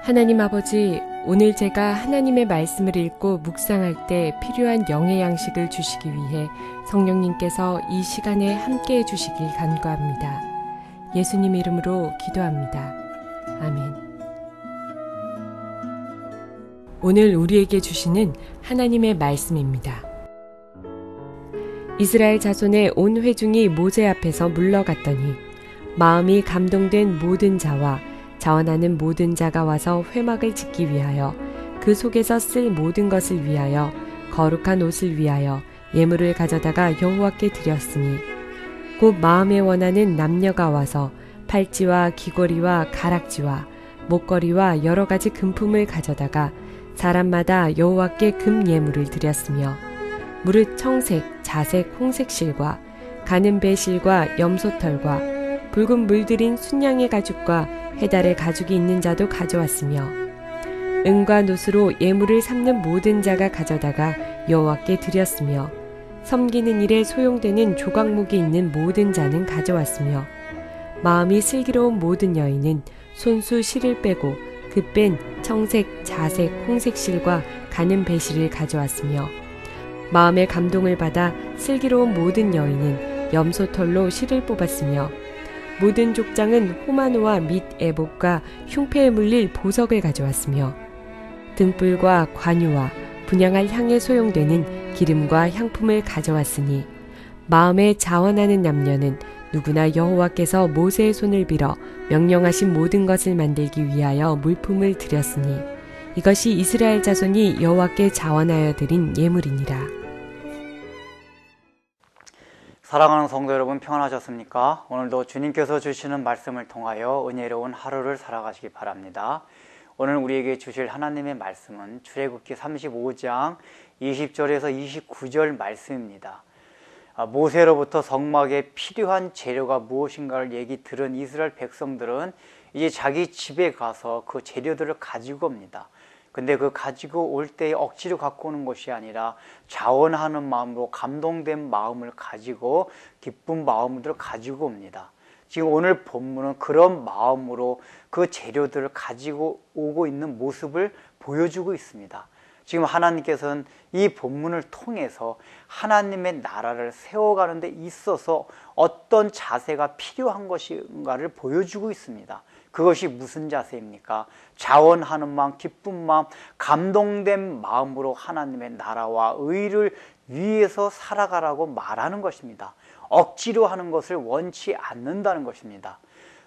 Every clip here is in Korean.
하나님 아버지, 오늘 제가 하나님의 말씀을 읽고 묵상할 때 필요한 영의 양식을 주시기 위해 성령님께서 이 시간에 함께해 주시길 간구합니다. 예수님 이름으로 기도합니다. 아멘. 오늘 우리에게 주시는 하나님의 말씀입니다. 이스라엘 자손의 온 회중이 모세 앞에서 물러갔더니 마음이 감동된 모든 자와 자원하는 모든 자가 와서 회막을 짓기 위하여 그 속에서 쓸 모든 것을 위하여 거룩한 옷을 위하여 예물을 가져다가 여호와께 드렸으니 곧 마음에 원하는 남녀가 와서 팔찌와 귀걸이와 가락지와 목걸이와 여러 가지 금품을 가져다가 사람마다 여호와께 금 예물을 드렸으며 무릇 청색, 자색, 홍색 실과 가는 배실과 염소털과 붉은 물들인 순양의 가죽과 해달의 가죽이 있는 자도 가져왔으며 은과 놋으로 예물을 삼는 모든 자가 가져다가 여호와께 드렸으며 섬기는 일에 소용되는 조각목이 있는 모든 자는 가져왔으며 마음이 슬기로운 모든 여인은 손수 실을 빼고 그 뺀 청색, 자색, 홍색 실과 가는 배실을 가져왔으며 마음의 감동을 받아 슬기로운 모든 여인은 염소털로 실을 뽑았으며 모든 족장은 호마노와 및 애복과 흉패에 물릴 보석을 가져왔으며 등불과 관유와 분향할 향에 소용되는 기름과 향품을 가져왔으니 마음에 자원하는 남녀는 누구나 여호와께서 모세의 손을 빌어 명령하신 모든 것을 만들기 위하여 물품을 드렸으니 이것이 이스라엘 자손이 여호와께 자원하여 드린 예물이니라. 사랑하는 성도 여러분, 평안하셨습니까? 오늘도 주님께서 주시는 말씀을 통하여 은혜로운 하루를 살아가시기 바랍니다. 오늘 우리에게 주실 하나님의 말씀은 출애굽기 35장 20절에서 29절 말씀입니다. 모세로부터 성막에 필요한 재료가 무엇인가를 얘기 들은 이스라엘 백성들은 이제 자기 집에 가서 그 재료들을 가지고 옵니다. 근데 그 가지고 올 때 억지로 갖고 오는 것이 아니라 자원하는 마음으로 감동된 마음을 가지고 기쁜 마음들을 가지고 옵니다. 지금 오늘 본문은 그런 마음으로 그 재료들을 가지고 오고 있는 모습을 보여주고 있습니다. 지금 하나님께서는 이 본문을 통해서 하나님의 나라를 세워가는 데 있어서 어떤 자세가 필요한 것인가를 보여주고 있습니다. 그것이 무슨 자세입니까? 자원하는 마음, 기쁜 마음, 감동된 마음으로 하나님의 나라와 의를 위해서 살아가라고 말하는 것입니다. 억지로 하는 것을 원치 않는다는 것입니다.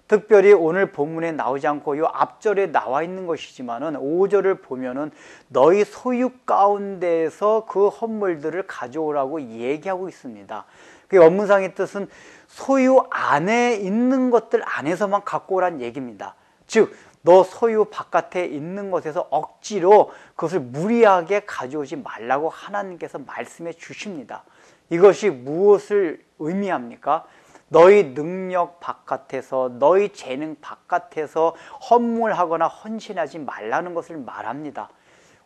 특별히 오늘 본문에 나오지 않고 이 앞절에 나와 있는 것이지만은 5절을 보면은 너희 소유 가운데에서 그 헌물들을 가져오라고 얘기하고 있습니다. 그 원문상의 뜻은 소유 안에 있는 것들 안에서만 갖고 오란 얘기입니다. 즉, 너 소유 바깥에 있는 것에서 억지로 그것을 무리하게 가져오지 말라고 하나님께서 말씀해 주십니다. 이것이 무엇을 의미합니까? 너희 능력 바깥에서, 너희 재능 바깥에서 헌물하거나 헌신하지 말라는 것을 말합니다.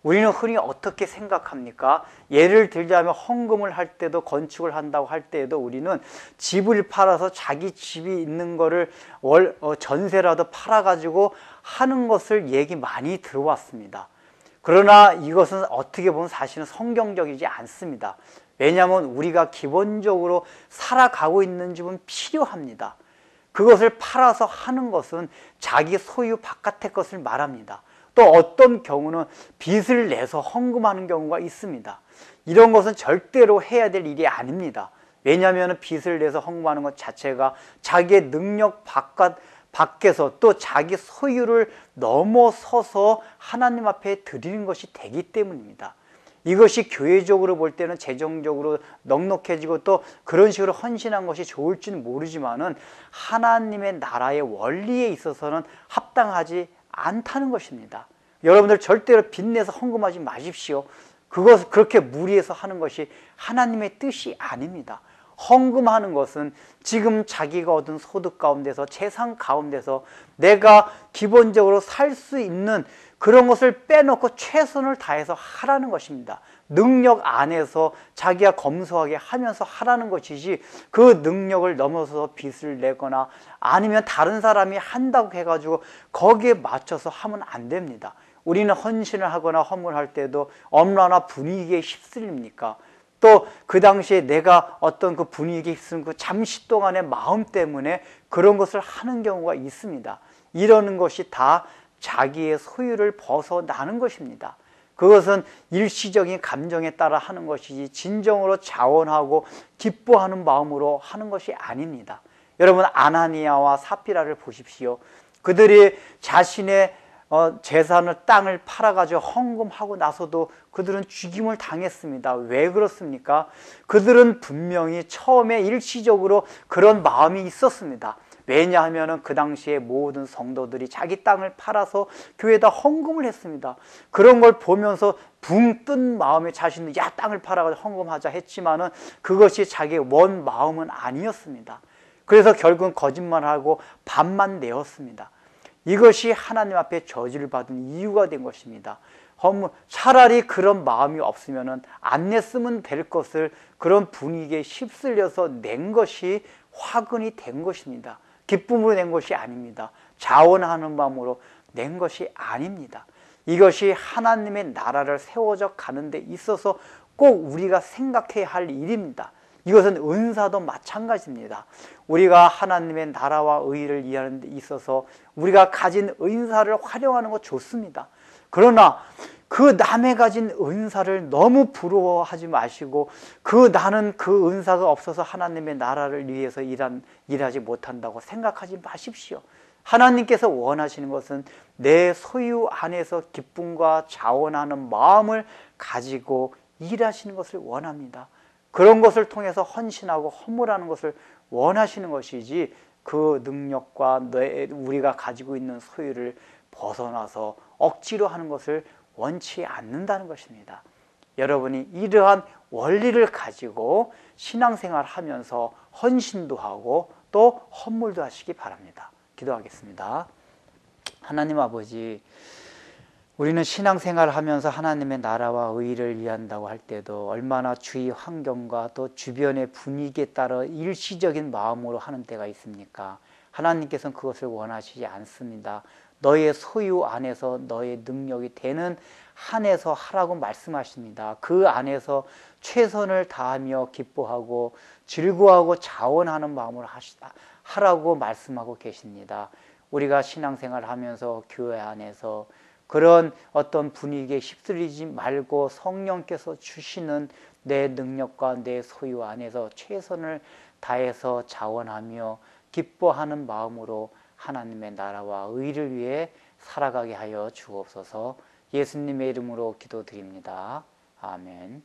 우리는 흔히 어떻게 생각합니까? 예를 들자면 헌금을 할 때도, 건축을 한다고 할 때에도 우리는 집을 팔아서 자기 집이 있는 거를 전세라도 팔아가지고 하는 것을 얘기 많이 들어왔습니다. 그러나 이것은 어떻게 보면 사실은 성경적이지 않습니다. 왜냐하면 우리가 기본적으로 살아가고 있는 집은 필요합니다. 그것을 팔아서 하는 것은 자기 소유 바깥의 것을 말합니다. 또 어떤 경우는 빚을 내서 헌금하는 경우가 있습니다. 이런 것은 절대로 해야 될 일이 아닙니다. 왜냐하면 빚을 내서 헌금하는 것 자체가 자기의 능력 밖에서 또 자기 소유를 넘어서서 하나님 앞에 드리는 것이 되기 때문입니다. 이것이 교회적으로 볼 때는 재정적으로 넉넉해지고 또 그런 식으로 헌신한 것이 좋을지는 모르지만은 하나님의 나라의 원리에 있어서는 합당하지 않다는 것입니다. 여러분들 절대로 빚내서 헌금하지 마십시오. 그것을 그렇게 무리해서 하는 것이 하나님의 뜻이 아닙니다. 헌금하는 것은 지금 자기가 얻은 소득 가운데서, 재산 가운데서 내가 기본적으로 살 수 있는 그런 것을 빼놓고 최선을 다해서 하라는 것입니다. 능력 안에서 자기가 검소하게 하면서 하라는 것이지, 그 능력을 넘어서 빚을 내거나 아니면 다른 사람이 한다고 해가지고 거기에 맞춰서 하면 안 됩니다. 우리는 헌신을 하거나 헌물할 때도 얼마나 분위기에 휩쓸립니까? 또 그 당시에 내가 어떤 그 분위기에 휩쓸린 그 잠시 동안의 마음 때문에 그런 것을 하는 경우가 있습니다. 이러는 것이 다 자기의 소유를 벗어나는 것입니다. 그것은 일시적인 감정에 따라 하는 것이지 진정으로 자원하고 기뻐하는 마음으로 하는 것이 아닙니다. 여러분, 아나니아와 사피라를 보십시오. 그들이 자신의 재산을, 땅을 팔아가지고 헌금하고 나서도 그들은 죽임을 당했습니다. 왜 그렇습니까? 그들은 분명히 처음에 일시적으로 그런 마음이 있었습니다. 왜냐하면 그 당시에 모든 성도들이 자기 땅을 팔아서 교회에다 헌금을 했습니다. 그런 걸 보면서 붕 뜬 마음에 자신은 야, 땅을 팔아가지고 헌금하자 했지만은 그것이 자기의 원 마음은 아니었습니다. 그래서 결국은 거짓말하고 반만 내었습니다. 이것이 하나님 앞에 저주를 받은 이유가 된 것입니다. 차라리 그런 마음이 없으면 안 냈으면 될 것을 그런 분위기에 휩쓸려서 낸 것이 화근이 된 것입니다. 기쁨으로 낸 것이 아닙니다. 자원하는 마음으로 낸 것이 아닙니다. 이것이 하나님의 나라를 세워져 가는 데 있어서 꼭 우리가 생각해야 할 일입니다. 이것은 은사도 마찬가지입니다. 우리가 하나님의 나라와 의를 이해하는 데 있어서 우리가 가진 은사를 활용하는 것 좋습니다. 그러나 그 남의 가진 은사를 너무 부러워하지 마시고 나는 그 은사가 없어서 하나님의 나라를 위해서 일하지 못한다고 생각하지 마십시오. 하나님께서 원하시는 것은 내 소유 안에서 기쁨과 자원하는 마음을 가지고 일하시는 것을 원합니다. 그런 것을 통해서 헌신하고 헌물하는 것을 원하시는 것이지, 그 능력과 우리가 가지고 있는 소유를 벗어나서 억지로 하는 것을 원치 않는다는 것입니다. 여러분이 이러한 원리를 가지고 신앙생활 하면서 헌신도 하고 또 헌물도 하시기 바랍니다. 기도하겠습니다. 하나님 아버지, 우리는 신앙생활을 하면서 하나님의 나라와 의를 위한다고 할 때도 얼마나 주위 환경과 또 주변의 분위기에 따라 일시적인 마음으로 하는 때가 있습니까? 하나님께서는 그것을 원하시지 않습니다. 너의 소유 안에서 너의 능력이 되는 한에서 하라고 말씀하십니다. 그 안에서 최선을 다하며 기뻐하고 즐거워하고 자원하는 마음으로 하라고 말씀하고 계십니다. 우리가 신앙생활을 하면서 교회 안에서 그런 어떤 분위기에 휩쓸리지 말고 성령께서 주시는 내 능력과 내 소유 안에서 최선을 다해서 자원하며 기뻐하는 마음으로 하나님의 나라와 의를 위해 살아가게 하여 주옵소서. 예수님의 이름으로 기도드립니다. 아멘.